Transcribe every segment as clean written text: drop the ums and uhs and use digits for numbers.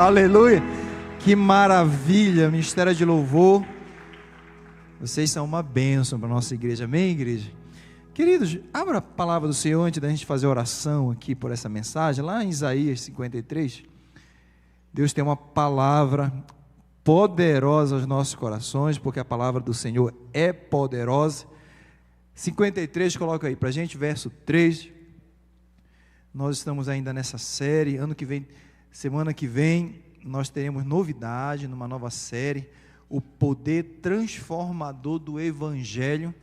Aleluia, que maravilha, ministério de louvor, vocês são uma bênção para a nossa igreja, amém, igreja? Queridos, abra a palavra do Senhor antes da gente fazer oração aqui por essa mensagem, lá em Isaías 53, Deus tem uma palavra poderosa aos nossos corações, porque a palavra do Senhor é poderosa. 53, coloca aí para a gente, verso 3, nós estamos ainda nessa série, ano que vem, semana que vem, nós teremos novidade numa nova série, o poder transformador do Evangelho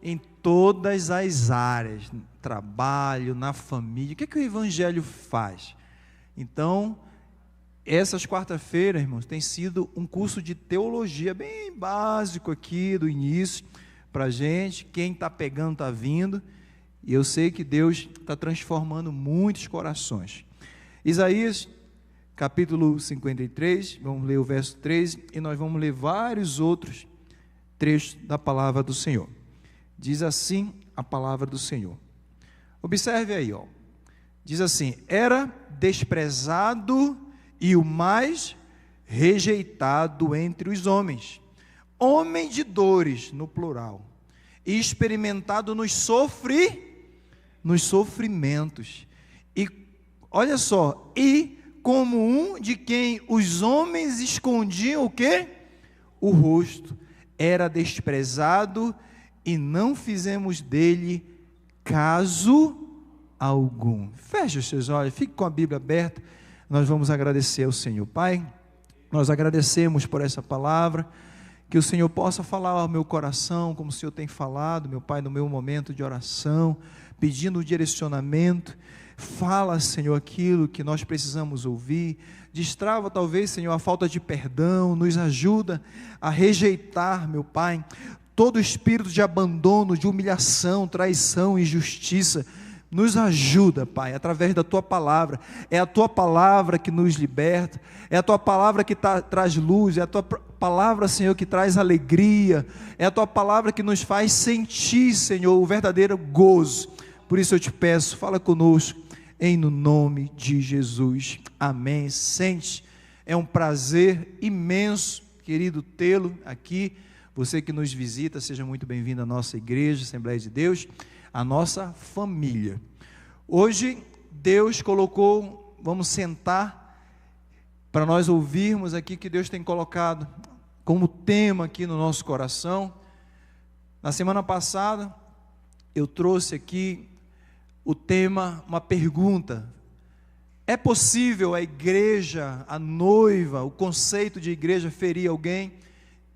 em todas as áreas, no trabalho, na família. O que é que o Evangelho faz? Então, essas quarta-feiras, irmãos, tem sido um curso de teologia bem básico aqui do início para a gente. Quem está pegando está vindo, e eu sei que Deus está transformando muitos corações. Isaías capítulo 53, vamos ler o verso 3, e nós vamos ler vários outros trechos da palavra do Senhor. Diz assim a palavra do Senhor. Observe aí, ó. Diz assim: era desprezado e o mais rejeitado entre os homens, homem de dores, no plural, e experimentado nos sofrimentos, e olha só, e como um de quem os homens escondiam o quê? O rosto. Era desprezado e não fizemos dele caso algum. Feche os seus olhos, fique com a Bíblia aberta, nós vamos agradecer ao Senhor. Pai, nós agradecemos por essa palavra, que o Senhor possa falar ao meu coração, como o Senhor tem falado, meu Pai, no meu momento de oração, pedindo o direcionamento. Fala, Senhor, aquilo que nós precisamos ouvir, destrava talvez, Senhor, a falta de perdão, nos ajuda a rejeitar, meu Pai, todo espírito de abandono, de humilhação, traição, injustiça. Nos ajuda, Pai, através da Tua palavra. É a Tua palavra que nos liberta, é a Tua palavra que traz luz, é a Tua palavra, Senhor, que traz alegria, é a Tua palavra que nos faz sentir, Senhor, o verdadeiro gozo. Por isso eu te peço, fala conosco, no nome de Jesus, amém. Sente, é um prazer imenso, querido, tê-lo aqui. Você que nos visita, seja muito bem-vindo à nossa igreja, Assembleia de Deus, a nossa família. Hoje, Deus colocou, vamos sentar, para nós ouvirmos aqui que Deus tem colocado como tema aqui no nosso coração. Na semana passada, eu trouxe aqui o tema, uma pergunta: é possível a igreja, a noiva, o conceito de igreja ferir alguém?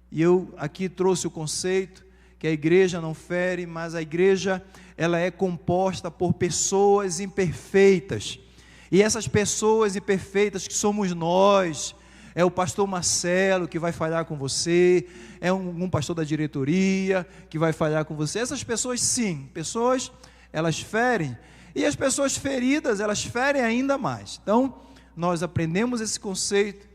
E eu aqui trouxe o conceito que a igreja não fere, mas a igreja, ela é composta por pessoas imperfeitas, e essas pessoas imperfeitas que somos nós, é o pastor Marcelo que vai falhar com você, é um pastor da diretoria que vai falhar com você. Essas pessoas, sim, pessoas, elas ferem, e as pessoas feridas, elas ferem ainda mais. Então, nós aprendemos esse conceito,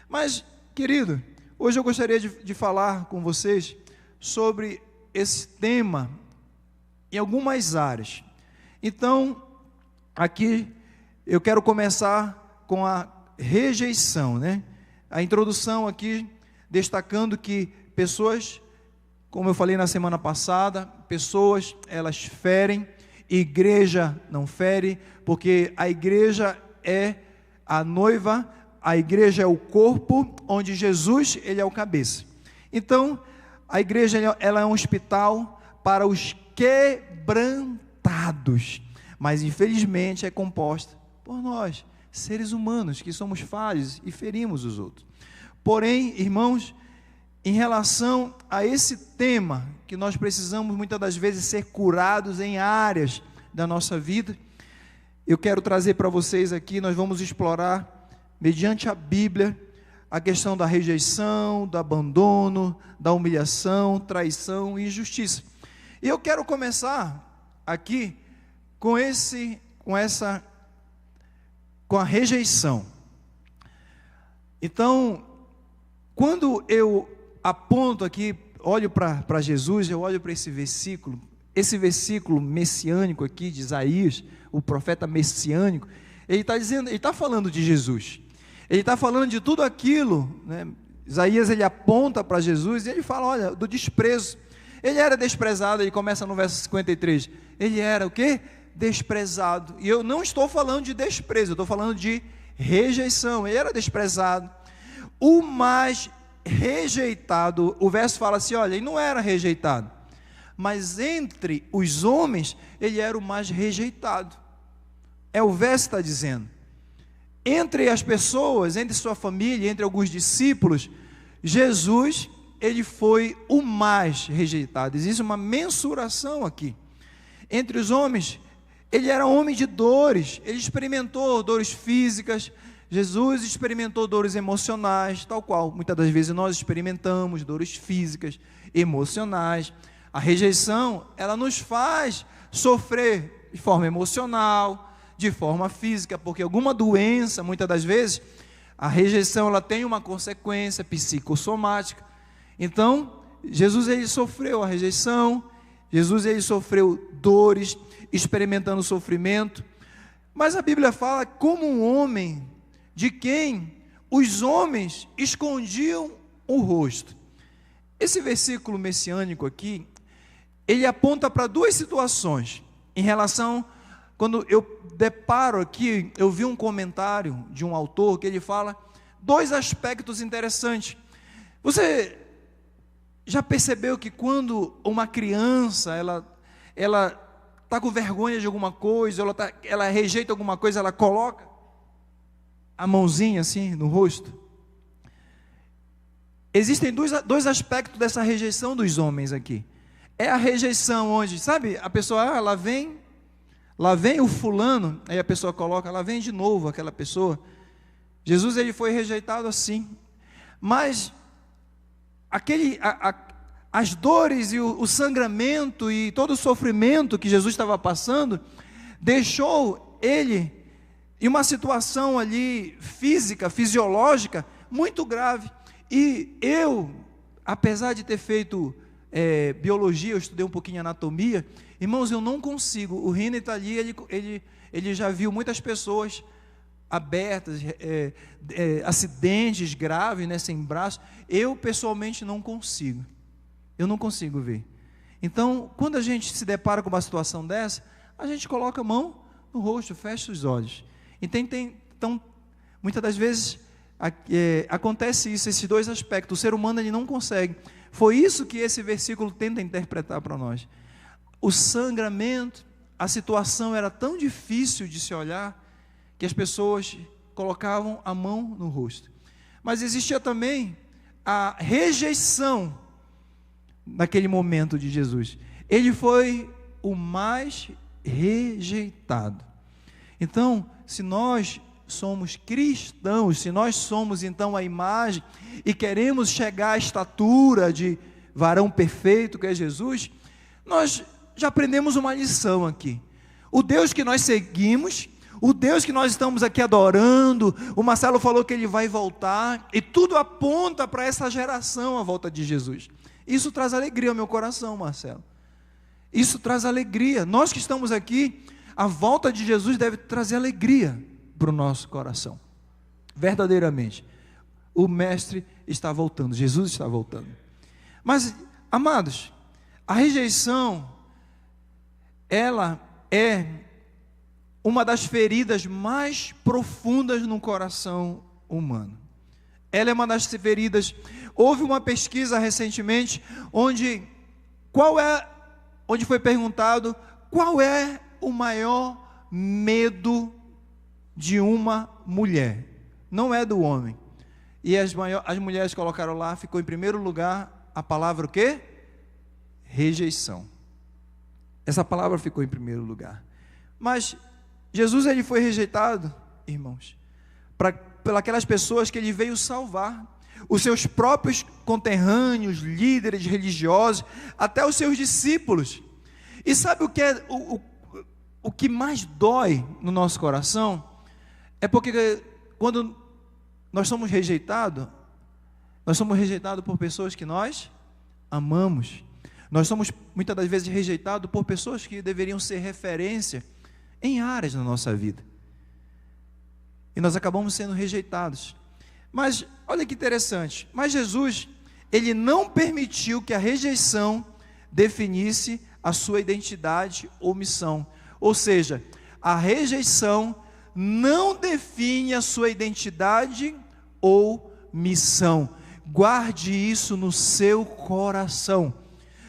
mas, querido, hoje eu gostaria de falar com vocês sobre esse tema em algumas áreas. Então, aqui, eu quero começar com a rejeição, né? A introdução aqui, destacando que pessoas, como eu falei na semana passada, pessoas, elas ferem, igreja não fere, porque a igreja é a noiva, a igreja é o corpo, onde Jesus, ele é o cabeça. Então, a igreja, ela é um hospital para os quebrantados, mas infelizmente é composta por nós, seres humanos, que somos falhos e ferimos os outros. Porém, irmãos, em relação a esse tema, que nós precisamos muitas das vezes ser curados em áreas da nossa vida, eu quero trazer para vocês aqui, nós vamos explorar, mediante a Bíblia, a questão da rejeição, do abandono, da humilhação, traição e injustiça. E eu quero começar aqui com a rejeição. Então, quando eu aponto aqui, olho para Jesus, eu olho para esse versículo messiânico aqui de Isaías, o profeta messiânico, ele está falando de Jesus. Ele está falando de tudo aquilo, né? Isaías, ele aponta para Jesus e ele fala, olha, do desprezo. Ele era desprezado, ele começa no verso 53. Ele era o quê? Desprezado. E eu não estou falando de desprezo, eu estou falando de rejeição. Ele era desprezado. O mais rejeitado, o verso fala assim, olha, ele não era rejeitado, mas entre os homens, ele era o mais rejeitado. É o verso que está dizendo. Entre as pessoas, entre sua família, entre alguns discípulos, Jesus, ele foi o mais rejeitado. Existe uma mensuração aqui. Entre os homens, ele era homem de dores, ele experimentou dores físicas, Jesus experimentou dores emocionais, tal qual muitas das vezes nós experimentamos dores físicas, emocionais. A rejeição, ela nos faz sofrer de forma emocional, de forma física, porque alguma doença, muitas das vezes, a rejeição, ela tem uma consequência psicossomática. Então, Jesus, ele sofreu a rejeição, Jesus, ele sofreu dores, experimentando sofrimento, mas a Bíblia fala como um homem, de quem os homens escondiam o rosto. Esse versículo messiânico aqui, ele aponta para duas situações, em relação, quando eu deparo aqui, eu vi um comentário de um autor, que ele fala, dois aspectos interessantes. Você já percebeu que quando uma criança, ela está com vergonha de alguma coisa, ela rejeita alguma coisa, ela coloca a mãozinha assim no rosto? Existem dois aspectos dessa rejeição dos homens aqui. É a rejeição onde, sabe, a pessoa, lá vem o fulano, aí a pessoa coloca, lá vem de novo aquela pessoa. Jesus, ele foi rejeitado assim, mas as dores e o sangramento e todo o sofrimento que Jesus estava passando, deixou ele em uma situação ali física, fisiológica, muito grave. E eu, apesar de ter feito biologia, eu estudei um pouquinho anatomia, irmãos, eu não consigo. O Rina está ali, ele já viu muitas pessoas abertas, acidentes graves, né, sem braço. Eu pessoalmente não consigo. Eu não consigo ver. Então, quando a gente se depara com uma situação dessa, a gente coloca a mão no rosto, fecha os olhos. Então, muitas das vezes acontece isso, esses dois aspectos. O ser humano, ele não consegue. Foi isso que esse versículo tenta interpretar para nós. O sangramento, a situação era tão difícil de se olhar, que as pessoas colocavam a mão no rosto. Mas existia também a rejeição naquele momento de Jesus. Ele foi o mais rejeitado. Então, se nós somos cristãos, se nós somos então a imagem e queremos chegar à estatura de varão perfeito que é Jesus, nós já aprendemos uma lição aqui. O Deus que nós seguimos, o Deus que nós estamos aqui adorando, o Marcelo falou que ele vai voltar, e tudo aponta para essa geração, a volta de Jesus. Isso traz alegria ao meu coração, Marcelo. Isso traz alegria. Nós que estamos aqui, a volta de Jesus deve trazer alegria para o nosso coração. Verdadeiramente. O Mestre está voltando, Jesus está voltando. Mas, amados, a rejeição, ela é uma das feridas mais profundas no coração humano. Ela é uma das feridas. Houve uma pesquisa recentemente onde foi perguntado qual é o maior medo de uma mulher. Não é do homem. E as mulheres colocaram lá, ficou em primeiro lugar a palavra o quê? Rejeição. Essa palavra ficou em primeiro lugar. Mas Jesus, ele foi rejeitado, irmãos, pelas pessoas que ele veio salvar. Os seus próprios conterrâneos, líderes religiosos, até os seus discípulos. E sabe o que é o que mais dói no nosso coração? É porque quando nós somos rejeitados por pessoas que nós amamos. Nós somos muitas das vezes rejeitados por pessoas que deveriam ser referência em áreas da nossa vida. e nós acabamos sendo rejeitados. Mas olha que interessante, mas Jesus, ele não permitiu que a rejeição definisse a sua identidade ou missão. Ou seja, a rejeição não define a sua identidade ou missão. Guarde isso no seu coração.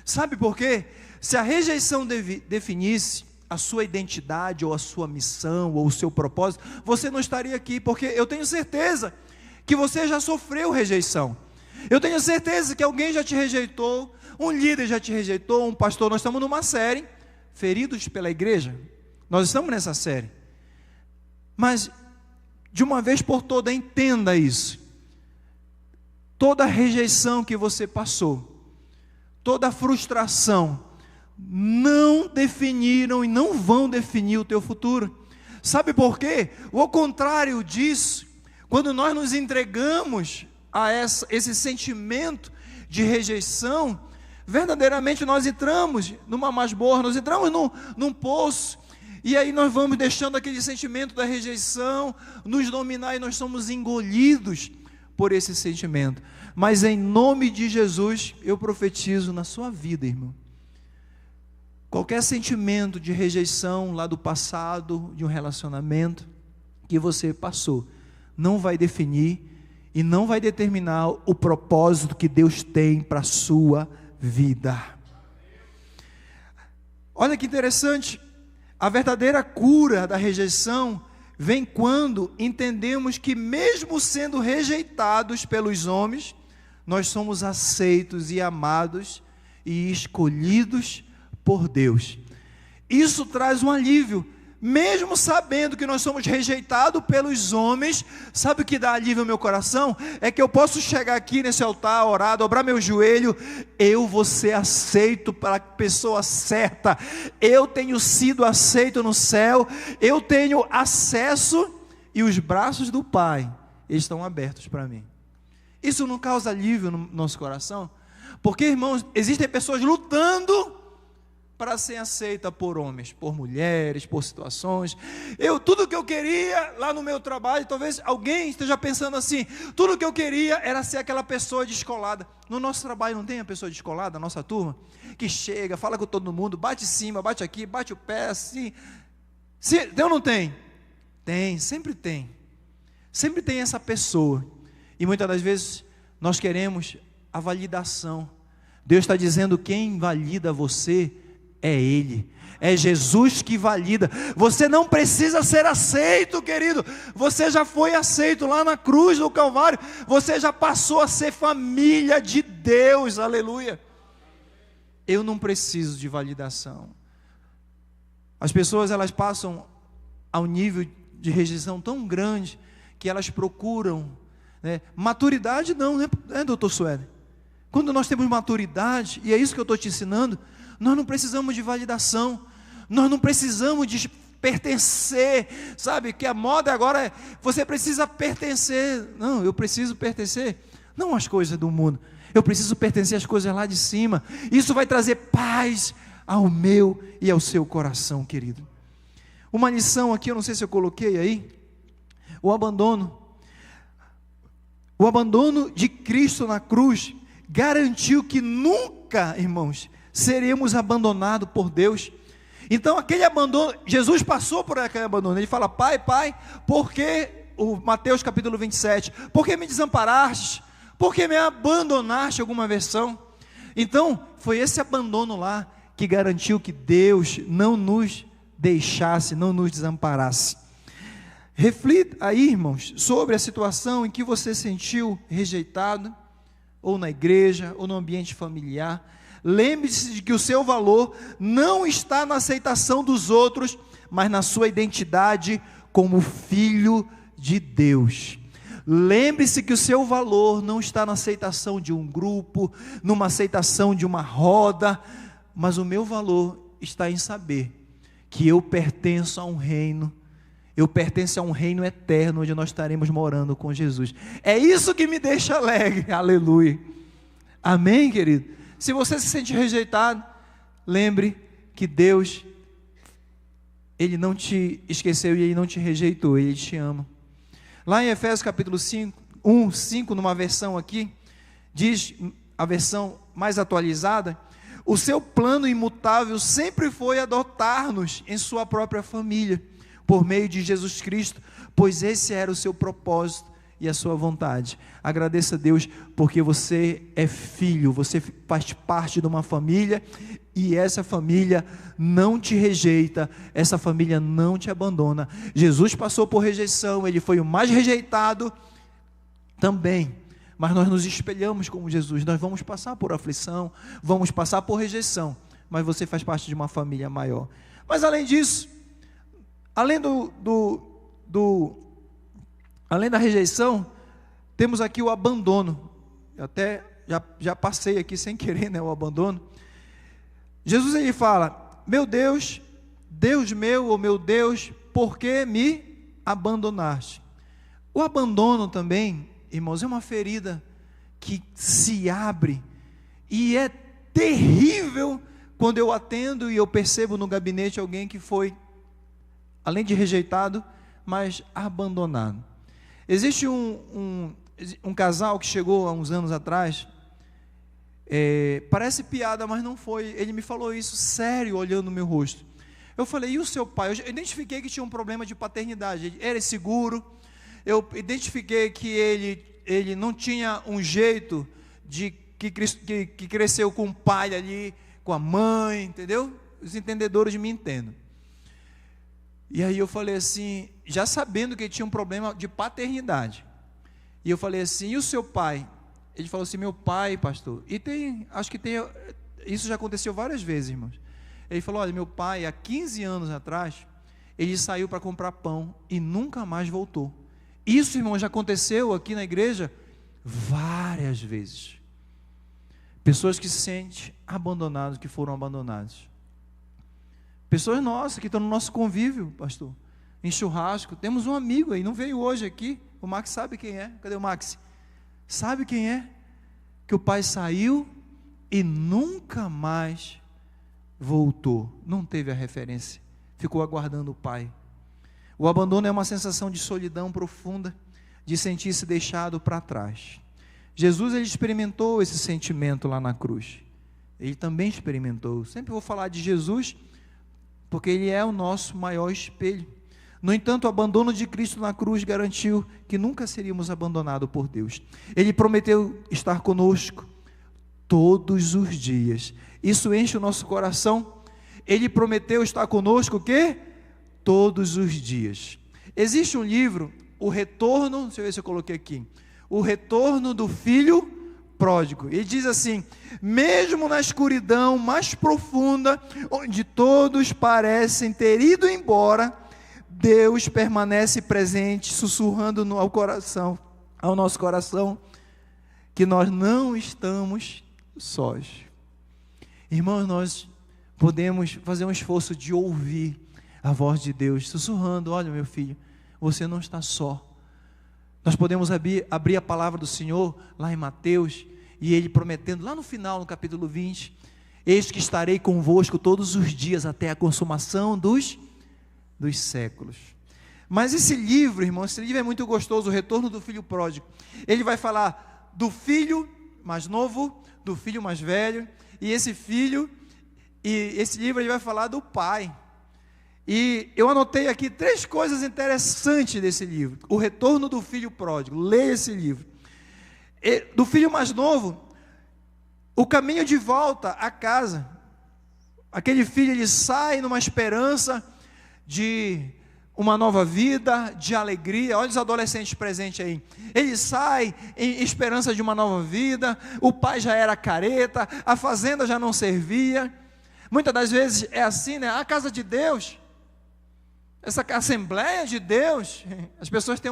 Sabe por quê? Se a rejeição definisse a sua identidade ou a sua missão ou o seu propósito, você não estaria aqui, porque eu tenho certeza que você já sofreu rejeição. Eu tenho certeza que alguém já te rejeitou, um líder já te rejeitou, um pastor. Nós estamos numa série, Feridos pela Igreja. Nós estamos nessa série. Mas, de uma vez por todas, entenda isso. Toda rejeição que você passou, toda frustração, não definiram e não vão definir o teu futuro. Sabe por quê? Ao contrário disso, quando nós nos entregamos a esse sentimento de rejeição, verdadeiramente nós entramos numa masmorra, nós entramos num poço, e aí nós vamos deixando aquele sentimento da rejeição nos dominar, e nós somos engolidos por esse sentimento. Mas em nome de Jesus, eu profetizo na sua vida, irmão, qualquer sentimento de rejeição lá do passado, de um relacionamento que você passou, não vai definir e não vai determinar o propósito que Deus tem para a sua vida. Olha que interessante, a verdadeira cura da rejeição vem quando entendemos que, mesmo sendo rejeitados pelos homens, nós somos aceitos e amados e escolhidos por Deus. Isso traz um alívio, mesmo sabendo que nós somos rejeitados pelos homens. Sabe o que dá alívio ao meu coração? É que eu posso chegar aqui nesse altar, orar, dobrar meu joelho, eu vou ser aceito para a pessoa certa, eu tenho sido aceito no céu, eu tenho acesso, e os braços do Pai estão abertos para mim. Isso não causa alívio no nosso coração? Porque, irmãos, existem pessoas lutando para ser aceita por homens, por mulheres, por situações. Tudo que eu queria lá no meu trabalho, talvez alguém esteja pensando assim, tudo que eu queria era ser aquela pessoa descolada. No nosso trabalho não tem a pessoa descolada, a nossa turma, que chega, fala com todo mundo, bate em cima, bate aqui, bate o pé, assim. Tem ou não tem? Tem, sempre tem. Sempre tem essa pessoa. E muitas das vezes nós queremos a validação. Deus está dizendo, quem valida você é Ele, é Jesus que valida. Você não precisa ser aceito, querido, você já foi aceito lá na cruz do Calvário, você já passou a ser família de Deus, aleluia. Eu não preciso de validação. As pessoas, elas passam a um nível de rejeição tão grande, que elas procuram, né? Maturidade não, né, doutor Sueli? Quando nós temos maturidade, e é isso que eu estou te ensinando, nós não precisamos de validação, nós não precisamos de pertencer, sabe, que a moda agora é, você precisa pertencer. Não, eu preciso pertencer, não às coisas do mundo, eu preciso pertencer às coisas lá de cima. Isso vai trazer paz ao meu e ao seu coração, querido. Uma lição aqui, eu não sei se eu coloquei aí, o abandono de Cristo na cruz, garantiu que nunca, irmãos, seremos abandonados por Deus. Então aquele abandono, Jesus passou por aquele abandono, ele fala, Pai, por que, Mateus capítulo 27, por que me desamparaste? Por que me abandonaste, alguma versão? Então, foi esse abandono lá, que garantiu que Deus não nos deixasse, não nos desamparasse. Reflita aí, irmãos, sobre a situação em que você se sentiu rejeitado, ou na igreja, ou no ambiente familiar. Lembre-se de que o seu valor não está na aceitação dos outros, mas na sua identidade como filho de Deus. Lembre-se que o seu valor não está na aceitação de um grupo, numa aceitação de uma roda, mas o meu valor está em saber que eu pertenço a um reino, eu pertenço a um reino eterno, onde nós estaremos morando com Jesus. É isso que me deixa alegre, aleluia. Amém, querido? Se você se sente rejeitado, lembre que Deus, Ele não te esqueceu e Ele não te rejeitou, Ele te ama. Lá em Efésios capítulo 5, numa versão aqui, diz, a versão mais atualizada, o seu plano imutável sempre foi adotar-nos em sua própria família, por meio de Jesus Cristo, pois esse era o seu propósito e a sua vontade. Agradeça a Deus, porque você é filho, você faz parte de uma família, e essa família não te rejeita, essa família não te abandona. Jesus passou por rejeição, ele foi o mais rejeitado também, mas nós nos espelhamos como Jesus. Nós vamos passar por aflição, vamos passar por rejeição, mas você faz parte de uma família maior. Mas além disso, além além da rejeição, temos aqui o abandono. Eu até já passei aqui sem querer, né, o abandono. Jesus, ele fala: meu Deus, Deus meu, ou meu Deus, por que me abandonaste? O abandono também, irmãos, é uma ferida que se abre, e é terrível quando eu atendo e eu percebo no gabinete alguém que foi, além de rejeitado, mas abandonado. Existe um casal que chegou há uns anos atrás, parece piada, mas não foi. Ele me falou isso sério, olhando no meu rosto. Eu falei: e o seu pai? Eu identifiquei que tinha um problema de paternidade, ele era inseguro. Eu identifiquei que ele não tinha um jeito que cresceu com o pai ali, com a mãe, entendeu? Os entendedores me entendem. E aí eu falei assim, já sabendo que ele tinha um problema de paternidade, e eu falei assim: e o seu pai? Ele falou assim: meu pai, pastor, acho que isso já aconteceu várias vezes, irmãos. Ele falou: olha, meu pai, há 15 anos atrás, ele saiu para comprar pão e nunca mais voltou. Isso, irmão, já aconteceu aqui na igreja várias vezes. Pessoas que se sentem abandonadas, que foram abandonadas. Pessoas nossas, que estão no nosso convívio, pastor, em churrasco. Temos um amigo aí, não veio hoje aqui, o Max sabe quem é. Cadê o Max? Sabe quem é? Que o pai saiu e nunca mais voltou. Não teve a referência, ficou aguardando o pai. O abandono é uma sensação de solidão profunda, de sentir-se deixado para trás. Jesus, ele experimentou esse sentimento lá na cruz. Ele também experimentou. Sempre vou falar de Jesus, porque ele é o nosso maior espelho. No entanto, o abandono de Cristo na cruz garantiu que nunca seríamos abandonados por Deus. Ele prometeu estar conosco todos os dias. Isso enche o nosso coração. Ele prometeu estar conosco o quê? Todos os dias. Existe um livro, O Retorno, deixa eu ver se eu coloquei aqui, O Retorno do Filho Pródigo. Ele diz assim: mesmo na escuridão mais profunda, onde todos parecem ter ido embora, Deus permanece presente, sussurrando ao nosso coração, que nós não estamos sós. Irmãos, nós podemos fazer um esforço de ouvir a voz de Deus, sussurrando: olha, meu filho, você não está só. Nós podemos abrir a palavra do Senhor, lá em Mateus, e Ele prometendo, lá no final, no capítulo 20, eis que estarei convosco todos os dias, até a consumação dos séculos. Mas esse livro, irmão, esse livro é muito gostoso, O Retorno do Filho Pródigo. Ele vai falar do filho mais novo, do filho mais velho, e esse livro ele vai falar do pai. E eu anotei aqui 3 coisas interessantes desse livro. O Retorno do Filho Pródigo, leia esse livro. Do filho mais novo, o caminho de volta à casa. Aquele filho, ele sai numa esperança de uma nova vida, de alegria. Olha os adolescentes presentes aí. Ele sai em esperança de uma nova vida. O pai já era careta, a fazenda já não servia. Muitas das vezes é assim, né? A casa de Deus, essa Assembleia de Deus, as pessoas têm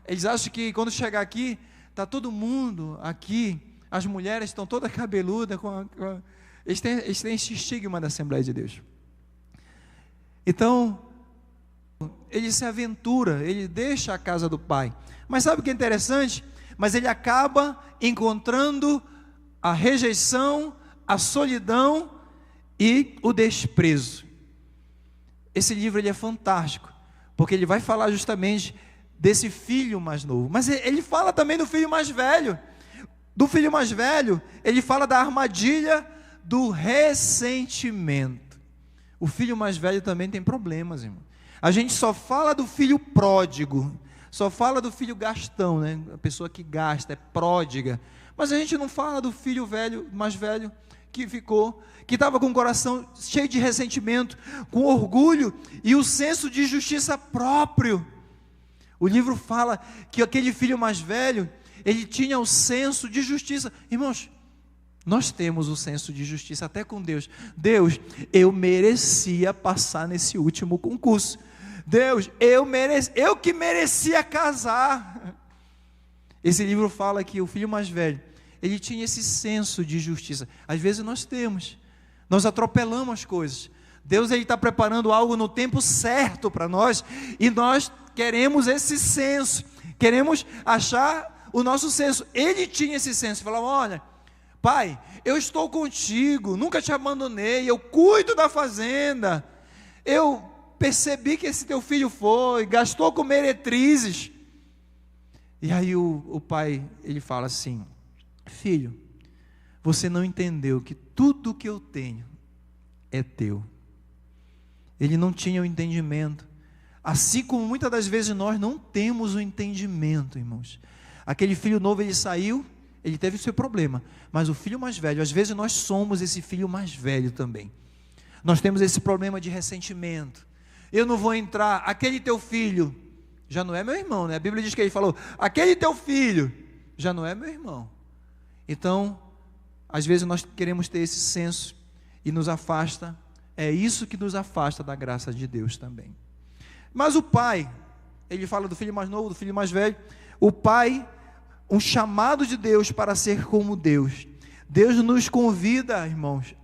eles acham que quando chegar aqui, está todo mundo aqui, as mulheres estão todas cabeludas, eles têm esse estigma da Assembleia de Deus. Então, ele se aventura, ele deixa a casa do pai. Mas sabe o que é interessante? Mas ele acaba encontrando a rejeição, a solidão e o desprezo. Esse livro ele é fantástico, porque ele vai falar justamente desse filho mais novo. Mas ele fala também do filho mais velho. Do filho mais velho, ele fala da armadilha do ressentimento. O filho mais velho também tem problemas, irmão. A gente só fala do filho pródigo, só fala do filho gastão, né? A pessoa que gasta, é pródiga. Mas a gente não fala do filho velho, mais velho, que estava com o coração cheio de ressentimento, com orgulho e o senso de justiça próprio. O livro fala que aquele filho mais velho, ele tinha o senso de justiça. Irmãos, nós temos o senso de justiça até com Deus. Deus, eu merecia passar nesse último concurso. Deus, eu que merecia casar. Esse livro fala que o filho mais velho, ele tinha esse senso de justiça. Às vezes nós temos, nós atropelamos as coisas. Deus está preparando algo no tempo certo para nós, e nós queremos esse senso, queremos achar o nosso senso. Ele tinha esse senso, falava: olha, pai, eu estou contigo, nunca te abandonei, eu cuido da fazenda, eu percebi que esse teu filho gastou com meretrizes. E aí o pai, ele fala assim: filho, você não entendeu que tudo que eu tenho é teu. Ele não tinha o entendimento, assim como muitas das vezes nós não temos o entendimento, irmãos. Aquele filho novo, ele saiu, ele teve o seu problema, mas o filho mais velho, às vezes nós somos esse filho mais velho também. Nós temos esse problema de ressentimento. Eu não vou entrar, aquele teu filho já não é meu irmão, né? A Bíblia diz que ele falou: aquele teu filho já não é meu irmão. Então, às vezes nós queremos ter esse senso e nos afasta. É isso que nos afasta da graça de Deus também. Mas o pai, ele fala do filho mais novo, do filho mais velho. O pai, um chamado de Deus para ser como Deus. Deus nos convida, irmãos,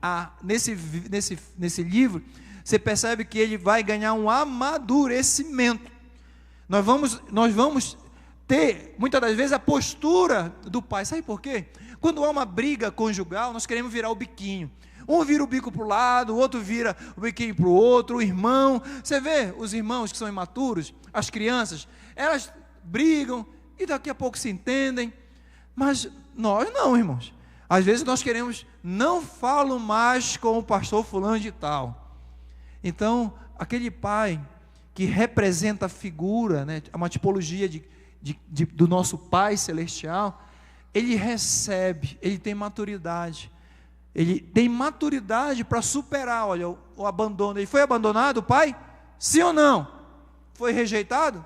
nesse livro, você percebe que ele vai ganhar um amadurecimento. Nós vamos ter, muitas das vezes, a postura do pai. Sabe por quê? Quando há uma briga conjugal, nós queremos virar o biquinho. Um vira o bico para o lado, o outro vira o biquinho para o outro, o irmão. Você vê os irmãos que são imaturos, as crianças, elas brigam e daqui a pouco se entendem. Mas nós não, irmãos. Às vezes nós queremos: não falo mais com o pastor fulano de tal. Então, aquele pai que representa a figura, né, uma tipologia do nosso Pai Celestial, ele recebe, ele tem maturidade. Ele tem maturidade para superar, olha, o abandono. Ele foi abandonado, o pai? Sim ou não? Foi rejeitado?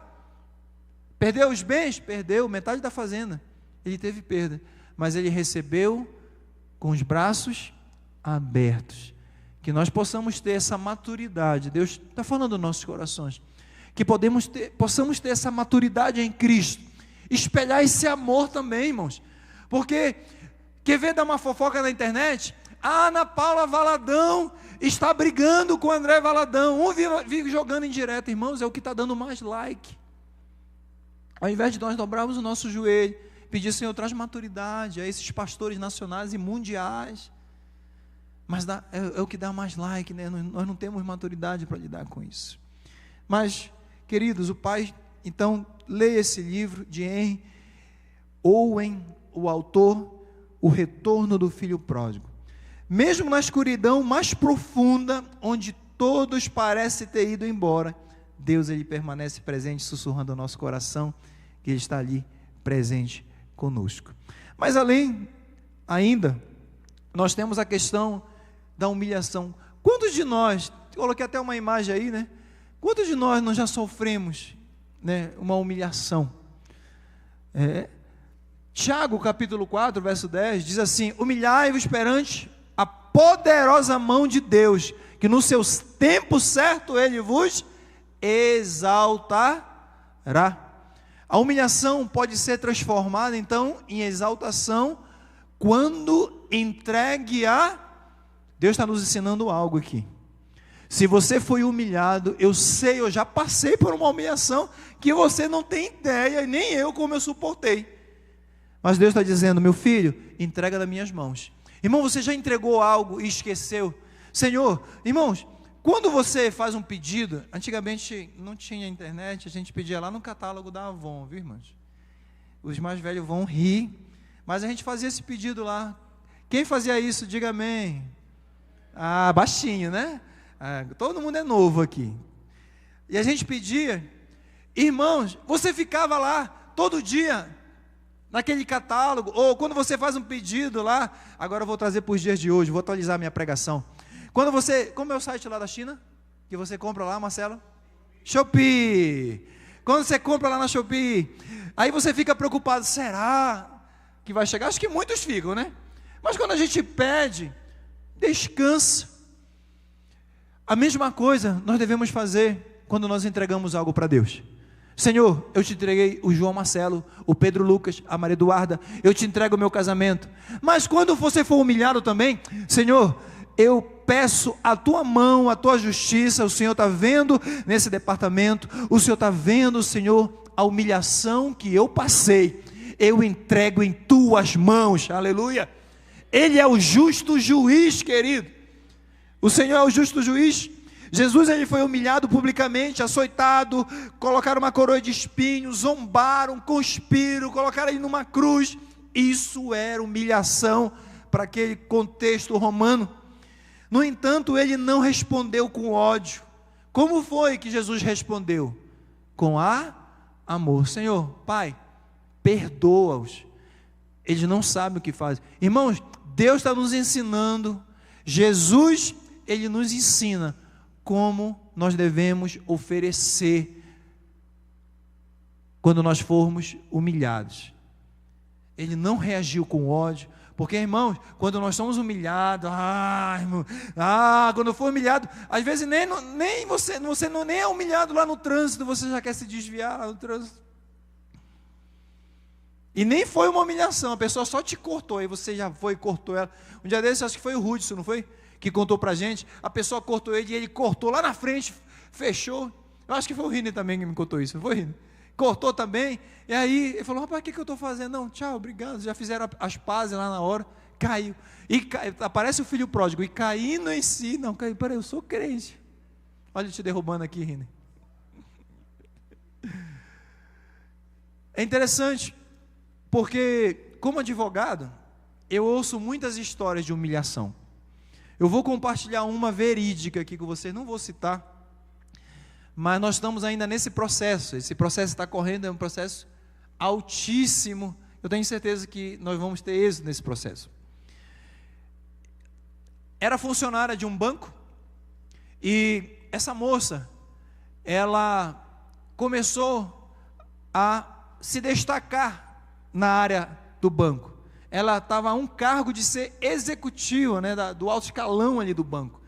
Perdeu os bens? Perdeu, metade da fazenda. Ele teve perda, mas ele recebeu com os braços abertos. Que nós possamos ter essa maturidade. Deus está falando nos nossos corações. Que possamos ter essa maturidade em Cristo. Espelhar esse amor também, irmãos. Porque, quer ver dar uma fofoca na internet? A Ana Paula Valadão está brigando com o André Valadão. Um vive jogando em direto, irmãos, é o que está dando mais like. Ao invés de nós dobrarmos o nosso joelho, pedir: Senhor, traz maturidade a esses pastores nacionais e mundiais. Mas é o que dá mais like, né? Nós não temos maturidade para lidar com isso. Mas, queridos, o pai, então, leia esse livro de Henry Owen, o autor, O Retorno do Filho Pródigo. Mesmo na escuridão mais profunda, onde todos parecem ter ido embora, Deus, ele permanece presente, sussurrando ao nosso coração que ele está ali presente conosco. Mas ainda, nós temos a questão da humilhação. Quantos de nós, coloquei até uma imagem aí, né? Quantos de nós já sofremos, né, uma humilhação? Tiago, capítulo 4, verso 10, diz assim: humilhai-vos perante a poderosa mão de Deus, que no seu tempo certo ele vos exaltará. A humilhação pode ser transformada então em exaltação quando entregue a... Deus está nos ensinando algo aqui. Se você foi humilhado, eu sei, eu já passei por uma humilhação que você não tem ideia, nem eu como eu suportei. Mas Deus está dizendo: meu filho, entrega das minhas mãos. Irmão, você já entregou algo e esqueceu? Senhor, irmãos, quando você faz um pedido, antigamente não tinha internet, a gente pedia lá no catálogo da Avon, viu, irmãos? Os mais velhos vão rir, mas a gente fazia esse pedido lá. Quem fazia isso, diga amém. Ah, baixinho, né? Ah, todo mundo é novo aqui. E a gente pedia, irmãos, você ficava lá todo dia, naquele catálogo, ou quando você faz um pedido lá, agora eu vou trazer para os dias de hoje, vou atualizar minha pregação. Quando você, como é o site lá da China, que você compra lá, Marcelo? Shopee. Quando você compra lá na Shopee, aí você fica preocupado, será que vai chegar? Acho que muitos ficam, né? Mas quando a gente pede, descansa. A mesma coisa nós devemos fazer quando nós entregamos algo para Deus. Senhor, eu te entreguei o João Marcelo, o Pedro Lucas, a Maria Eduarda, eu te entrego o meu casamento. Mas quando você for humilhado também, Senhor, eu peço a tua mão, a tua justiça. O Senhor está vendo nesse departamento, o Senhor está vendo, Senhor, a humilhação que eu passei, eu entrego em tuas mãos, aleluia. Ele é o justo juiz, querido. O Senhor é o justo juiz. Jesus, ele foi humilhado publicamente, açoitado, colocaram uma coroa de espinhos, zombaram, conspiram, colocaram ele numa cruz. Isso era humilhação para aquele contexto romano. No entanto, ele não respondeu com ódio. Como foi que Jesus respondeu? Com amor. Senhor, Pai, perdoa-os. Eles não sabem o que fazem. Irmãos, Deus está nos ensinando. Jesus, ele nos ensina como nós devemos oferecer quando nós formos humilhados. Ele não reagiu com ódio, porque, irmãos, quando nós somos humilhados, irmão, quando for humilhado, às vezes nem você nem é humilhado lá no trânsito, você já quer se desviar lá no trânsito. E nem foi uma humilhação, a pessoa só te cortou, aí você já foi e cortou ela. Um dia desses, acho que foi o Hudson, não foi? Que contou pra gente, a pessoa cortou ele e ele cortou lá na frente, fechou. Eu acho que foi o Rini também que me contou isso, não foi, Rini? Cortou também, e aí ele falou, rapaz, o que eu estou fazendo? Não, tchau, obrigado, já fizeram as pazes lá na hora, caiu, aparece o filho pródigo, e caindo em si, não, caiu, peraí, eu sou crente, olha te derrubando aqui, Rini. É interessante, porque como advogado, eu ouço muitas histórias de humilhação. Eu vou compartilhar uma verídica aqui com vocês, não vou citar, mas nós estamos ainda nesse processo, esse processo está correndo, é um processo altíssimo, eu tenho certeza que nós vamos ter êxito nesse processo. Era funcionária de um banco, e essa moça, ela começou a se destacar na área do banco. Ela estava a um cargo de ser executiva, né, do alto escalão ali do banco.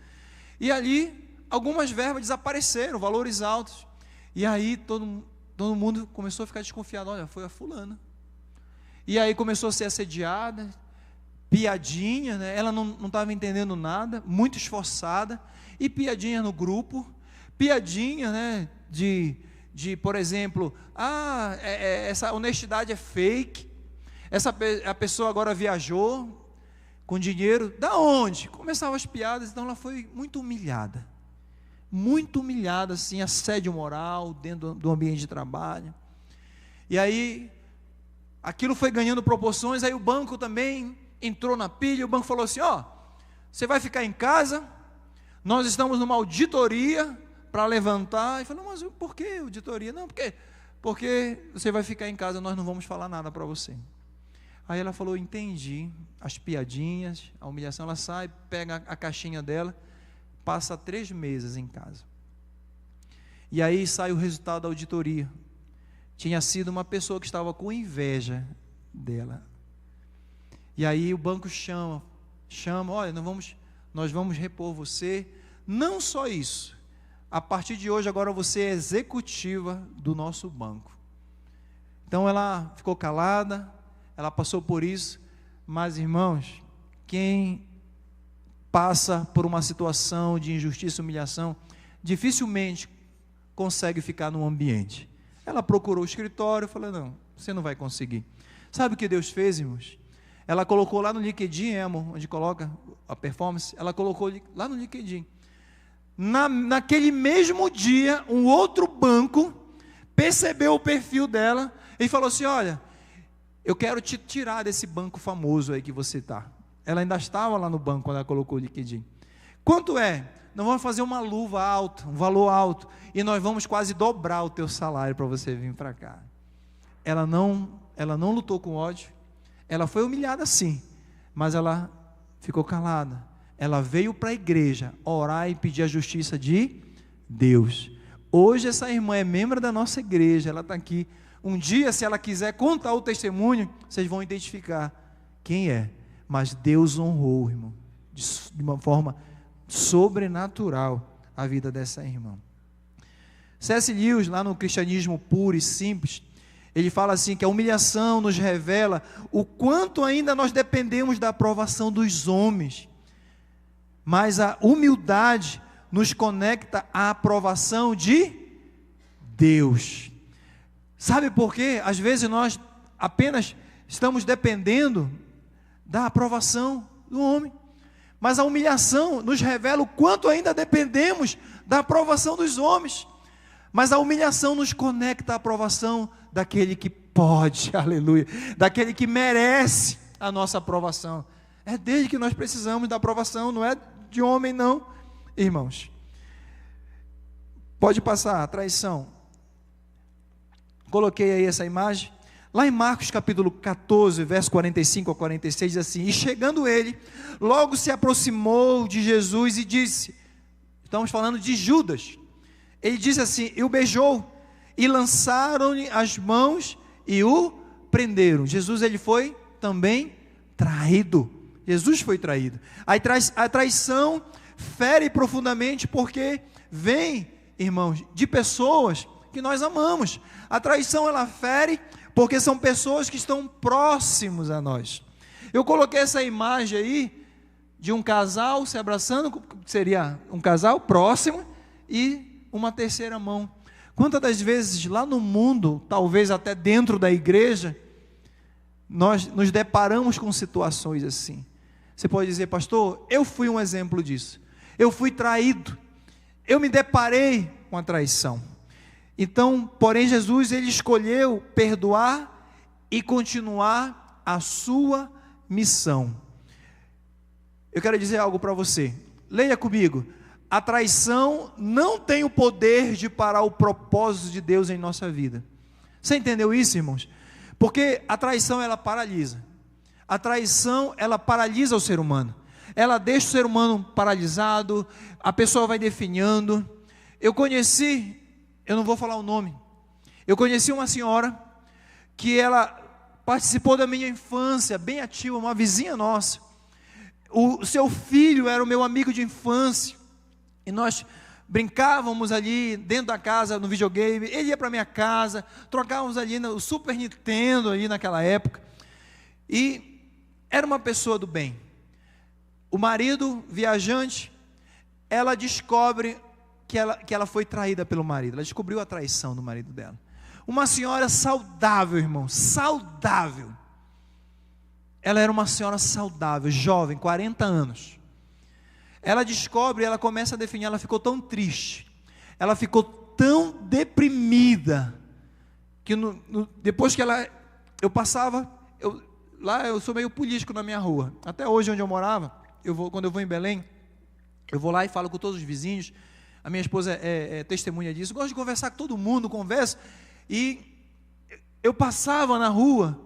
E ali, algumas verbas desapareceram, valores altos. E aí, todo mundo começou a ficar desconfiado. Olha, foi a fulana. E aí começou a ser assediada, piadinha, né? Ela não estava entendendo nada, muito esforçada. E piadinha no grupo, piadinha, né, de por exemplo, essa honestidade é fake. A pessoa agora viajou com dinheiro, da onde? Começavam as piadas, então ela foi muito humilhada, assim, assédio moral dentro do ambiente de trabalho. E aí, aquilo foi ganhando proporções, aí o banco também entrou na pilha, o banco falou assim, você vai ficar em casa, nós estamos numa auditoria para levantar, e falou, mas por que auditoria? Não, porque você vai ficar em casa, nós não vamos falar nada para você. Aí ela falou, entendi, as piadinhas, a humilhação, ela sai, pega a caixinha dela, passa 3 meses em casa. E aí sai o resultado da auditoria. Tinha sido uma pessoa que estava com inveja dela. E aí o banco chama, olha, nós vamos repor você. Não só isso, a partir de hoje agora você é executiva do nosso banco. Então ela ficou calada, ela passou por isso, mas irmãos, quem passa por uma situação de injustiça e humilhação, dificilmente consegue ficar num ambiente. Ela procurou o escritório e falou, não, você não vai conseguir. Sabe o que Deus fez, irmãos? Ela colocou lá no LinkedIn, amor, onde coloca a performance, ela colocou lá no LinkedIn, naquele mesmo dia, um outro banco percebeu o perfil dela e falou assim: olha, eu quero te tirar desse banco famoso aí que você está. Ela ainda estava lá no banco quando ela colocou o LinkedIn. Quanto é? Nós vamos fazer uma luva alta, um valor alto, e nós vamos quase dobrar o teu salário para você vir para cá. Ela não lutou com ódio, ela foi humilhada sim, mas ela ficou calada. Ela veio para a igreja orar e pedir a justiça de Deus. Hoje essa irmã é membro da nossa igreja, ela está aqui. Um dia, se ela quiser contar o testemunho, vocês vão identificar quem é. Mas Deus honrou, irmão, de uma forma sobrenatural a vida dessa irmã. C.S. Lewis, lá no Cristianismo Puro e Simples, ele fala assim, que a humilhação nos revela o quanto ainda nós dependemos da aprovação dos homens, mas a humildade nos conecta à aprovação de Deus. Sabe por quê? Às vezes nós apenas estamos dependendo da aprovação do homem, mas a humilhação nos revela o quanto ainda dependemos da aprovação dos homens, mas a humilhação nos conecta à aprovação daquele que pode, aleluia, daquele que merece a nossa aprovação. É dele que nós precisamos da aprovação, não é de homem não, irmãos. Pode passar, a traição. Coloquei aí essa imagem. Lá em Marcos capítulo 14, verso 45 a 46, diz assim: e chegando ele, logo se aproximou de Jesus e disse, estamos falando de Judas, ele disse assim, e o beijou, e lançaram-lhe as mãos e o prenderam. Jesus, ele foi também traído. Jesus foi traído. A traição fere profundamente porque vem, irmãos, de pessoas que nós amamos. A traição, ela fere porque são pessoas que estão próximos a nós. Eu coloquei essa imagem aí de um casal se abraçando, seria um casal próximo e uma terceira mão. Quantas das vezes lá no mundo, talvez até dentro da igreja, nós nos deparamos com situações assim. Você pode dizer, pastor, eu fui um exemplo disso. Eu fui traído. Eu me deparei com a traição. Então, porém, Jesus, ele escolheu perdoar e continuar a sua missão. Eu quero dizer algo para você. Leia comigo. A traição não tem o poder de parar o propósito de Deus em nossa vida. Você entendeu isso, irmãos? Porque a traição, ela paralisa. A traição, ela paralisa o ser humano. Ela deixa o ser humano paralisado, a pessoa vai definhando. Eu não vou falar o nome, eu conheci uma senhora, que ela participou da minha infância, bem ativa, uma vizinha nossa. O seu filho era o meu amigo de infância, e nós brincávamos ali dentro da casa, no videogame, ele ia para minha casa, trocávamos ali no Super Nintendo, ali naquela época, e era uma pessoa do bem. O marido, viajante, ela descobre que ela foi traída pelo marido, ela descobriu a traição do marido dela. Uma senhora saudável, irmão, saudável. Ela era uma senhora saudável, jovem, 40 anos. Ela descobre, ela começa a definir, ela ficou tão triste, ela ficou tão deprimida, que depois que eu passava, lá eu sou meio político na minha rua, até hoje onde eu morava, quando eu vou em Belém, eu vou lá e falo com todos os vizinhos. A minha esposa é testemunha disso. Gosto de conversar com todo mundo, converso. E eu passava na rua,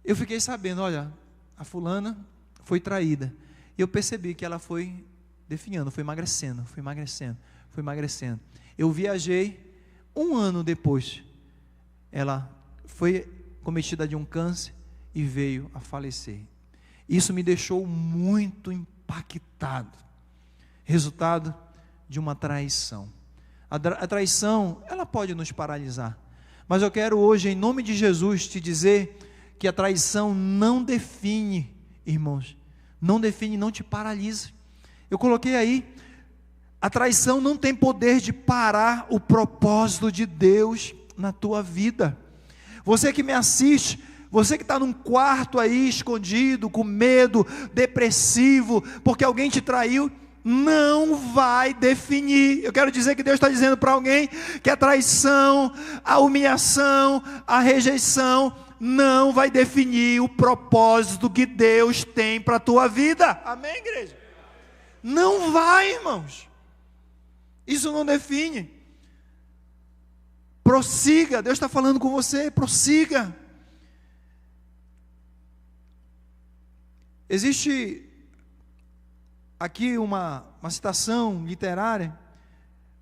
eu fiquei sabendo, olha, a fulana foi traída. E eu percebi que ela foi definhando, foi emagrecendo. Eu viajei, 1 ano depois, ela foi cometida de um câncer e veio a falecer. Isso me deixou muito impactado. Resultado de uma traição. A traição, ela pode nos paralisar, mas eu quero hoje, em nome de Jesus, te dizer que a traição não define, irmãos, não te paralisa. Eu coloquei aí, a traição não tem poder de parar o propósito de Deus na tua vida. Você que me assiste, você que está num quarto aí, escondido, com medo, depressivo, porque alguém te traiu, não vai definir. Eu quero dizer que Deus está dizendo para alguém que a traição, a humilhação, a rejeição não vai definir o propósito que Deus tem para a tua vida. Amém, igreja? Não vai, irmãos. Isso não define. Prossiga, Deus está falando com você, prossiga. Existe aqui uma citação literária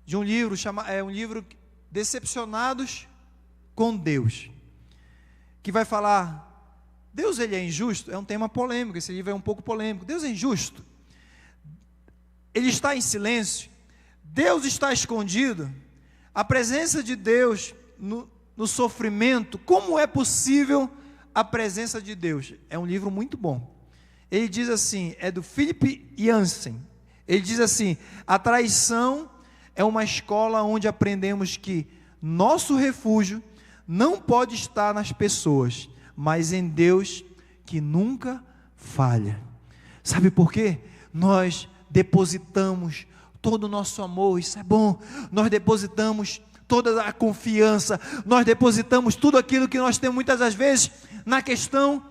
de um livro, um livro Decepcionados com Deus, que vai falar, Deus ele é injusto? É um tema polêmico, esse livro é um pouco polêmico. Deus é injusto? Ele está em silêncio? Deus está escondido? A presença de Deus no sofrimento, como é possível a presença de Deus? É um livro muito bom. Ele diz assim, é do Philip Yancey. Ele diz assim, a traição é uma escola onde aprendemos que nosso refúgio não pode estar nas pessoas, mas em Deus que nunca falha. Sabe por quê? Nós depositamos todo o nosso amor, isso é bom, nós depositamos toda a confiança, nós depositamos tudo aquilo que nós temos muitas das vezes na questão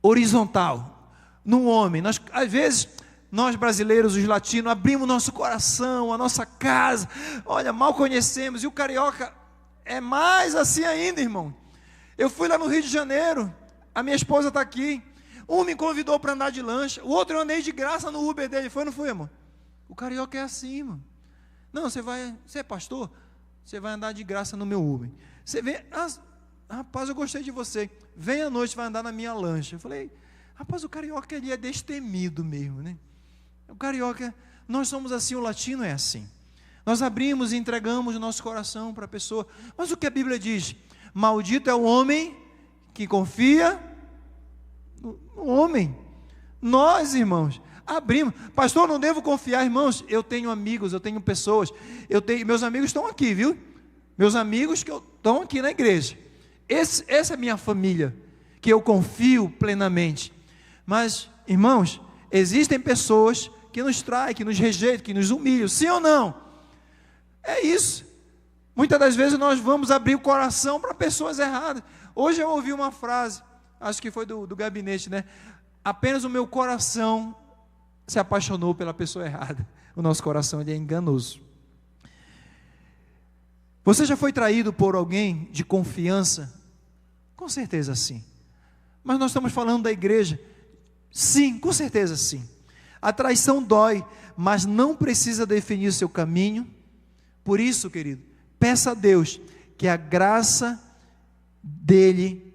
horizontal, no homem. Às vezes, nós brasileiros, os latinos, abrimos nosso coração, a nossa casa, olha, mal conhecemos, e o carioca é mais assim ainda, irmão. Eu fui lá no Rio de Janeiro, a minha esposa está aqui, um me convidou para andar de lancha, o outro eu andei de graça no Uber dele, foi ou não foi, irmão? O carioca é assim, irmão. Não, você é pastor? Você vai andar de graça no meu Uber. Você vê, rapaz, eu gostei de você. Vem à noite, vai andar na minha lancha. Eu falei, rapaz, o carioca ele é destemido mesmo, né? O carioca, nós somos assim, o latino é assim. Nós abrimos e entregamos o nosso coração para a pessoa. Mas o que a Bíblia diz? Maldito é o homem que confia no homem. Nós, irmãos, abrimos. Pastor, não devo confiar, irmãos. Eu tenho amigos, eu tenho pessoas. Meus amigos estão aqui, viu? Meus amigos que estão aqui na igreja. Essa é a minha família, que eu confio plenamente. Mas, irmãos, existem pessoas que nos traem, que nos rejeitam, que nos humilham, sim ou não? É isso. Muitas das vezes nós vamos abrir o coração para pessoas erradas. Hoje eu ouvi uma frase, acho que foi do gabinete, né? Apenas o meu coração se apaixonou pela pessoa errada. O nosso coração ele é enganoso. Você já foi traído por alguém de confiança? Com certeza sim. Mas nós estamos falando da igreja. Sim, com certeza sim. A traição dói, mas não precisa definir o seu caminho. Por isso, querido, peça a Deus que a graça dele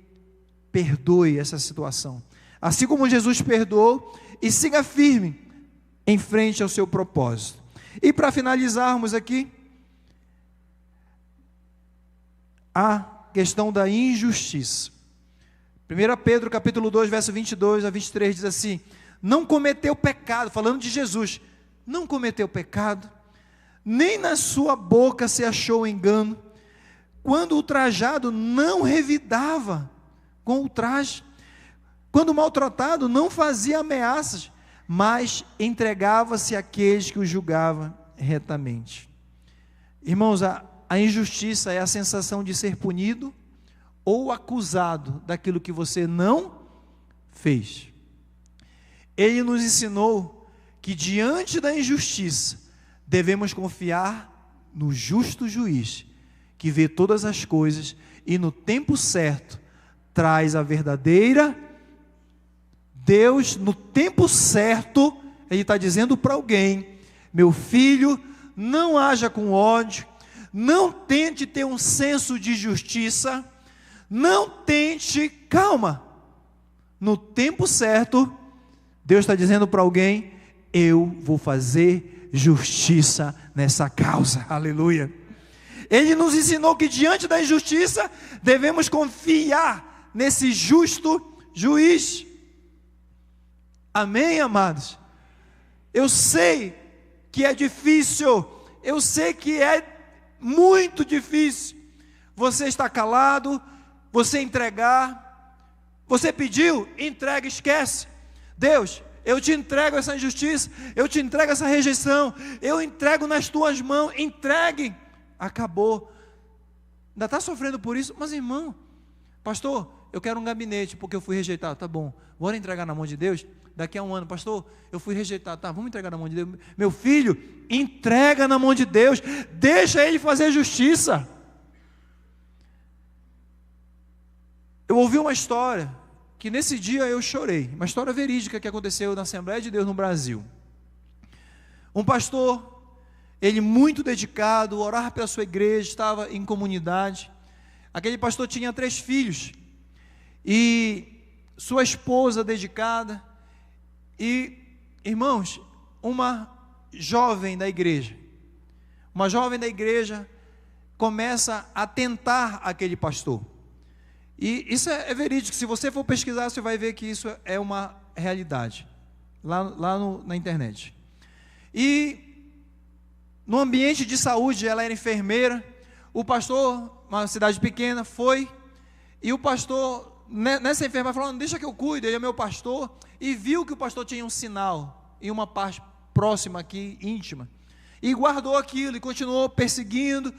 perdoe essa situação. Assim como Jesus perdoou, e siga firme em frente ao seu propósito. E para finalizarmos aqui, a questão da injustiça. 1 Pedro capítulo 2, verso 22 a 23 diz assim, não cometeu pecado, falando de Jesus, não cometeu pecado, nem na sua boca se achou engano, quando ultrajado não revidava com ultraje, quando maltratado não fazia ameaças, mas entregava-se àqueles que o julgavam retamente. Irmãos, a injustiça é a sensação de ser punido ou acusado daquilo que você não fez. Ele nos ensinou que diante da injustiça devemos confiar no justo juiz, que vê todas as coisas e no tempo certo traz a verdadeira. Deus no tempo certo, Ele está dizendo para alguém, meu filho, não haja com ódio, não tente ter um senso de justiça, não tente, calma, no tempo certo, Deus está dizendo para alguém, eu vou fazer justiça nessa causa, aleluia. Ele nos ensinou que diante da injustiça, devemos confiar nesse justo juiz. Amém, amados? Eu sei que é difícil, eu sei que é muito difícil, você está calado, você entregar, você pediu, entrega, esquece, Deus, eu te entrego essa injustiça, eu te entrego essa rejeição, eu entrego nas tuas mãos, entregue. Acabou. Ainda está sofrendo por isso? Mas irmão, pastor, eu quero um gabinete porque eu fui rejeitado. Tá bom, bora entregar na mão de Deus? Daqui a um ano, pastor, eu fui rejeitado. Tá, vamos entregar na mão de Deus. Meu filho, entrega na mão de Deus, deixa Ele fazer justiça. Eu ouvi uma história, que nesse dia eu chorei, uma história verídica que aconteceu na Assembleia de Deus no Brasil. Um pastor, ele muito dedicado, orava pela sua igreja, estava em comunidade. Aquele pastor tinha 3 filhos, e sua esposa dedicada, e, irmãos, uma jovem da igreja começa a tentar aquele pastor. E isso é verídico, se você for pesquisar, você vai ver que isso é uma realidade, na internet. E no ambiente de saúde, ela era enfermeira, o pastor, uma cidade pequena, foi, e o pastor, nessa enfermeira, falou, deixa que eu cuido, ele é meu pastor, e viu que o pastor tinha um sinal, em uma parte próxima aqui, íntima, e guardou aquilo, e continuou perseguindo,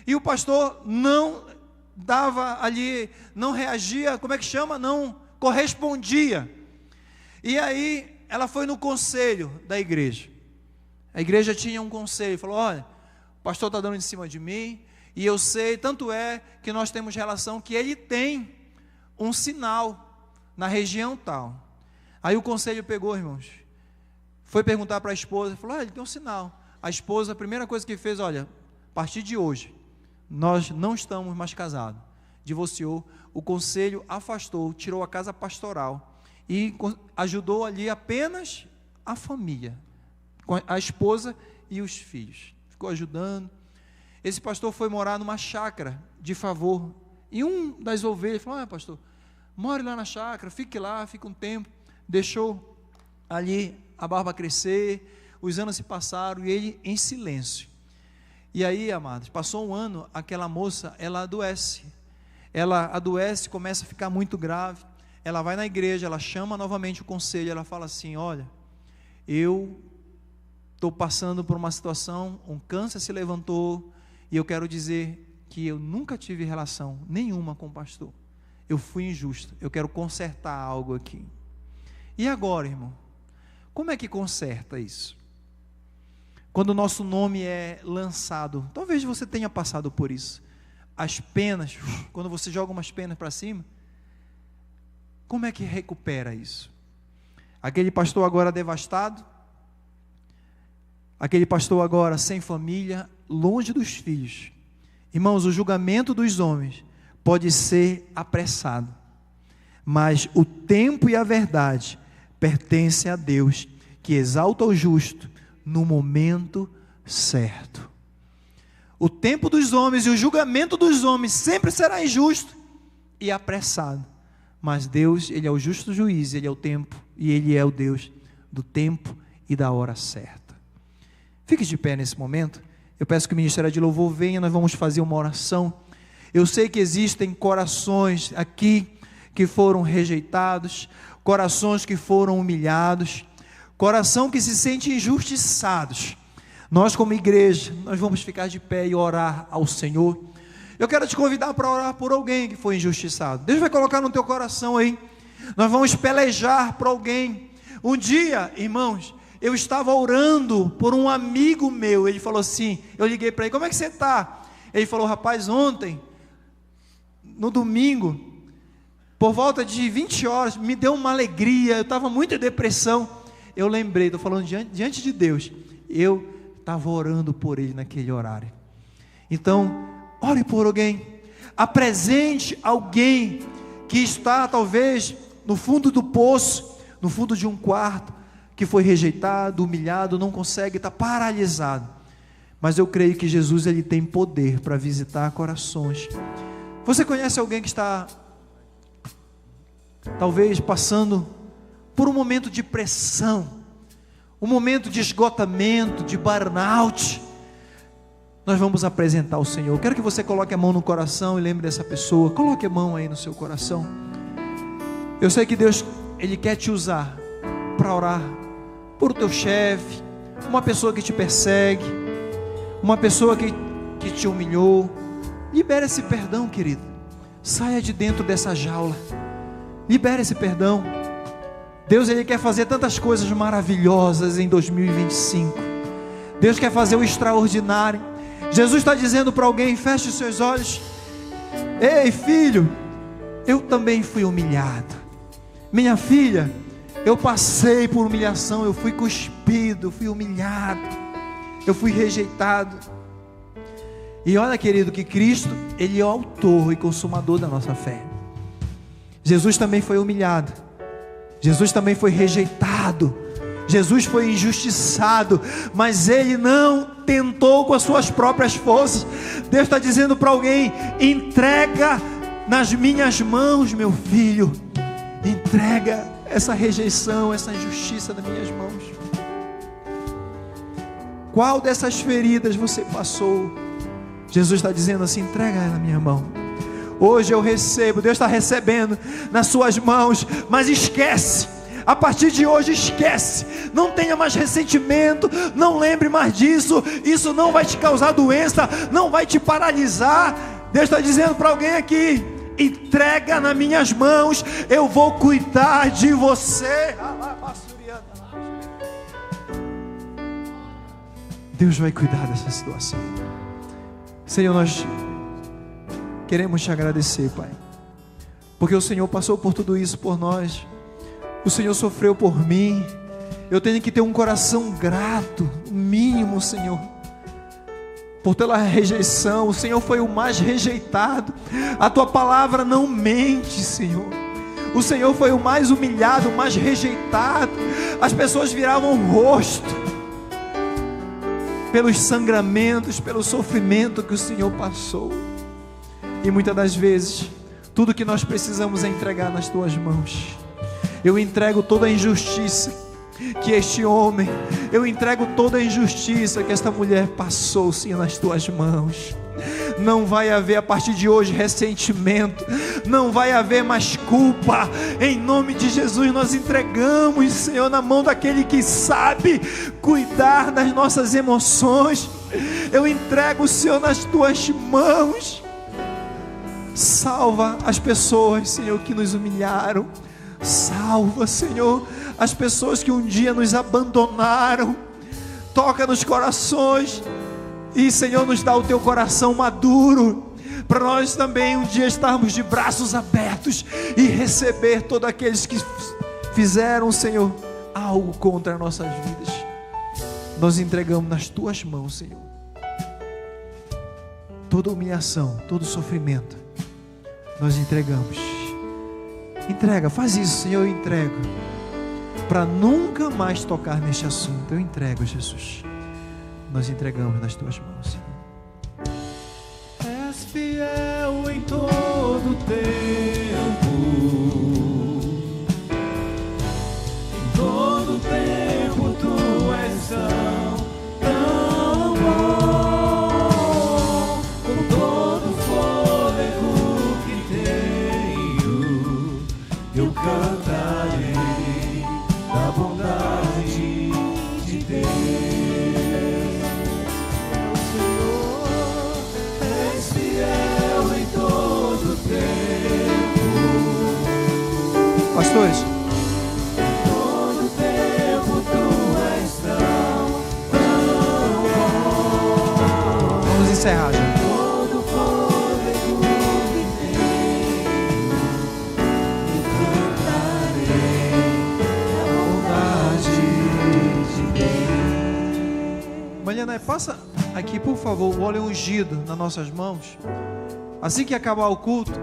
e o pastor não dava ali, não reagia, como é que chama? Não correspondia. E aí, ela foi no conselho da igreja. A igreja tinha um conselho, falou, olha, o pastor está dando em cima de mim, e eu sei, tanto é que nós temos relação, que ele tem um sinal na região tal. Aí o conselho pegou, irmãos, foi perguntar para a esposa, falou, ele tem um sinal. A esposa, a primeira coisa que fez, olha, a partir de hoje, nós não estamos mais casados, divorciou, o conselho afastou, tirou a casa pastoral, e ajudou ali apenas a família, a esposa e os filhos, ficou ajudando. Esse pastor foi morar numa chácara de favor, e um das ovelhas falou, pastor, more lá na chácara, fique lá, fique um tempo, deixou ali a barba crescer, os anos se passaram, e ele em silêncio. E aí, amados, passou um ano, aquela moça, ela adoece, começa a ficar muito grave, ela vai na igreja, ela chama novamente o conselho, ela fala assim, olha, eu estou passando por uma situação, um câncer se levantou, e eu quero dizer que eu nunca tive relação nenhuma com o pastor, eu fui injusta, eu quero consertar algo aqui. E agora, irmão, como é que conserta isso? Quando o nosso nome é lançado, talvez você tenha passado por isso, as penas, quando você joga umas penas para cima, como é que recupera isso? Aquele pastor agora devastado, aquele pastor agora sem família, longe dos filhos. Irmãos, o julgamento dos homens pode ser apressado, mas o tempo e a verdade pertencem a Deus, que exalta o justo no momento certo. O tempo dos homens e o julgamento dos homens sempre será injusto e apressado, mas Deus, Ele é o justo juiz, Ele é o tempo, e Ele é o Deus do tempo e da hora certa. Fique de pé nesse momento, eu peço que o Ministério de Louvor venha, nós vamos fazer uma oração. Eu sei que existem corações aqui que foram rejeitados, corações que foram humilhados, coração que se sente injustiçados. Nós como igreja, nós vamos ficar de pé e orar ao Senhor. Eu quero te convidar para orar por alguém que foi injustiçado. Deus vai colocar no teu coração aí. Nós vamos pelejar por alguém. Um dia, irmãos, eu estava orando por um amigo meu. Ele falou assim, eu liguei para ele, como é que você está? Ele falou, rapaz, ontem, no domingo, por volta de 20 horas, me deu uma alegria, eu estava muito em depressão. Eu lembrei, estou falando diante de Deus, eu estava orando por ele naquele horário. Então, ore por alguém, apresente alguém que está talvez no fundo do poço, no fundo de um quarto, que foi rejeitado, humilhado, não consegue, está paralisado. Mas eu creio que Jesus, Ele tem poder para visitar corações. Você conhece alguém que está talvez passando por um momento de pressão, um momento de esgotamento, de burnout? Nós vamos apresentar ao Senhor. Eu quero que você coloque a mão no coração e lembre dessa pessoa. Coloque a mão aí no seu coração. Eu sei que Deus Ele quer te usar para orar por teu chefe, uma pessoa que te persegue, uma pessoa que te humilhou. Libere esse perdão, querido. Saia de dentro dessa jaula. Libere esse perdão. Deus, Ele quer fazer tantas coisas maravilhosas em 2025. Deus quer fazer o extraordinário. Jesus está dizendo para alguém: feche os seus olhos. Ei, filho, eu também fui humilhado. Minha filha, eu passei por humilhação. Eu fui cuspido, fui humilhado, eu fui rejeitado. E olha, querido, que Cristo, Ele é o autor e consumador da nossa fé. Jesus também foi humilhado, Jesus também foi rejeitado, Jesus foi injustiçado, mas Ele não tentou com as suas próprias forças. Deus está dizendo para alguém: entrega nas minhas mãos, meu filho. Entrega essa rejeição, essa injustiça nas minhas mãos. Qual dessas feridas você passou? Jesus está dizendo assim: entrega ela na minha mão. Hoje eu recebo, Deus está recebendo nas suas mãos. Mas esquece, a partir de hoje esquece. Não tenha mais ressentimento, não lembre mais disso. Isso não vai te causar doença, não vai te paralisar. Deus está dizendo para alguém aqui: entrega nas minhas mãos, eu vou cuidar de você. Deus vai cuidar dessa situação. Senhor, nós queremos te agradecer, Pai, porque o Senhor passou por tudo isso por nós. O Senhor sofreu por mim. Eu tenho que ter um coração grato, mínimo, Senhor, por pela rejeição. O Senhor foi o mais rejeitado. A tua palavra não mente, Senhor. O Senhor foi o mais humilhado, o mais rejeitado. As pessoas viravam o rosto pelos sangramentos, pelo sofrimento que o Senhor passou. E muitas das vezes tudo que nós precisamos é entregar nas tuas mãos. Eu entrego toda a injustiça que este homem, eu entrego toda a injustiça que esta mulher passou, Senhor, nas tuas mãos. Não vai haver a partir de hoje ressentimento, não vai haver mais culpa. Em nome de Jesus nós entregamos, Senhor, na mão daquele que sabe cuidar das nossas emoções. Eu entrego, Senhor, nas tuas mãos. Salva as pessoas, Senhor, que nos humilharam. Salva, Senhor, as pessoas que um dia nos abandonaram. Toca nos corações e, Senhor, nos dá o teu coração maduro, para nós também um dia estarmos de braços abertos e receber todos aqueles que fizeram, Senhor, algo contra nossas vidas. Nós entregamos nas tuas mãos, Senhor, toda humilhação, todo sofrimento, nós entregamos. Entrega, faz isso, Senhor, eu entrego, para nunca mais tocar neste assunto. Eu entrego, Jesus. Nós entregamos nas tuas mãos, Senhor. És fiel em todo tempo, em todo tempo tu és tão bom. Com todo o fôlego que tenho, eu cantarei da bondade de Deus. Pastores, todo tempo tu és tão bom. vamos encerrar já. Todo fôlego que tenho, eu cantarei a bondade de Deus. Mariana, passa aqui, por favor, o óleo ungido nas nossas mãos. Assim que acabar o culto,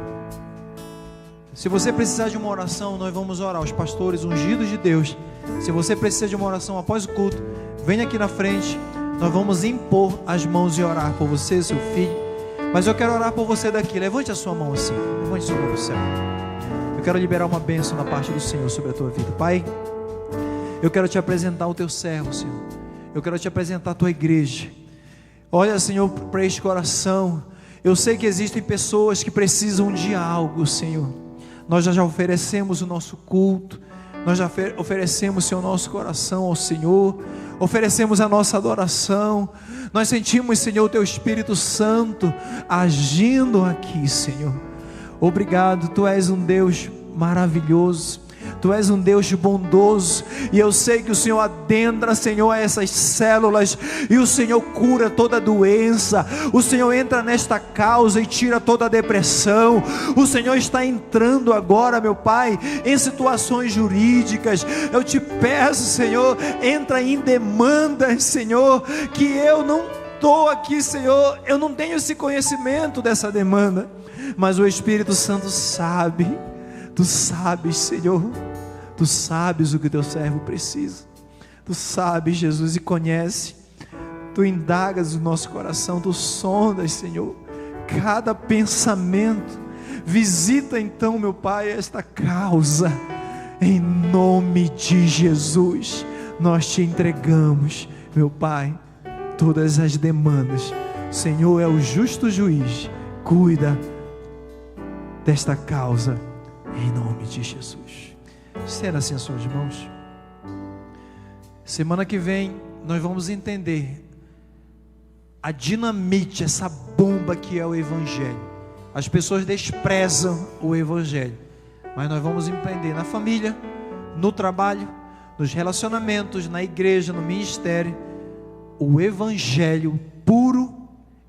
se você precisar de uma oração, nós vamos orar, os pastores ungidos de Deus. Se você precisa de uma oração após o culto, venha aqui na frente, nós vamos impor as mãos e orar por você, seu filho. Mas eu quero orar por você daqui. Levante a sua mão assim, levante a sua mão para o céu. Eu quero liberar uma bênção da parte do Senhor sobre a tua vida. Pai, eu quero te apresentar o teu servo, Senhor. Eu quero te apresentar a tua igreja. Olha, Senhor, para este coração. Eu sei que existem pessoas que precisam de algo, Senhor. Nós já oferecemos o nosso culto, Nós já oferecemos, Senhor, nosso coração ao Senhor, oferecemos a nossa adoração. Nós sentimos, Senhor, o Teu Espírito Santo agindo aqui, Senhor. Obrigado, Tu és um Deus maravilhoso, Tu és um Deus bondoso, e eu sei que o Senhor adentra, Senhor, essas células, e o Senhor cura toda doença, o Senhor entra nesta causa e tira toda a depressão. O Senhor está entrando agora, meu Pai, em situações jurídicas. Eu te peço, Senhor, entra em demandas, Senhor, que eu não estou aqui, Senhor, eu não tenho esse conhecimento dessa demanda, mas o Espírito Santo sabe. Tu sabes, Senhor, Tu sabes o que Teu servo precisa. Tu sabes, Jesus, e conhece. Tu indagas o nosso coração, Tu sondas, Senhor, cada pensamento. Visita então, meu Pai, esta causa. Em nome de Jesus, nós Te entregamos, meu Pai, todas as demandas. Senhor é o justo juiz. Cuida desta causa. Em nome de Jesus. Estenda assim as suas mãos. Semana que vem nós vamos entender a dinamite, essa bomba que é o Evangelho. As pessoas desprezam o Evangelho, mas nós vamos empreender na família, no trabalho, nos relacionamentos, na igreja, no ministério, o Evangelho puro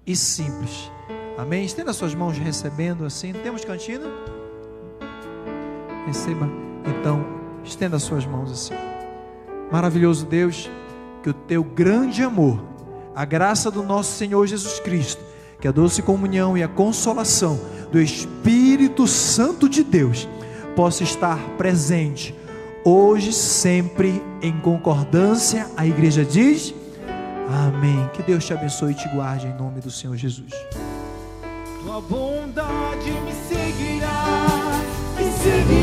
e simples. Amém? Estenda as suas mãos recebendo assim. Temos cantina? Receba, então, estenda as suas mãos assim. Maravilhoso Deus, que o Teu grande amor, a graça do nosso Senhor Jesus Cristo, que a doce comunhão e a consolação do Espírito Santo de Deus possa estar presente hoje, sempre, em concordância. A igreja diz amém. Que Deus te abençoe e te guarde em nome do Senhor Jesus. Tua bondade me seguirá e seguirá.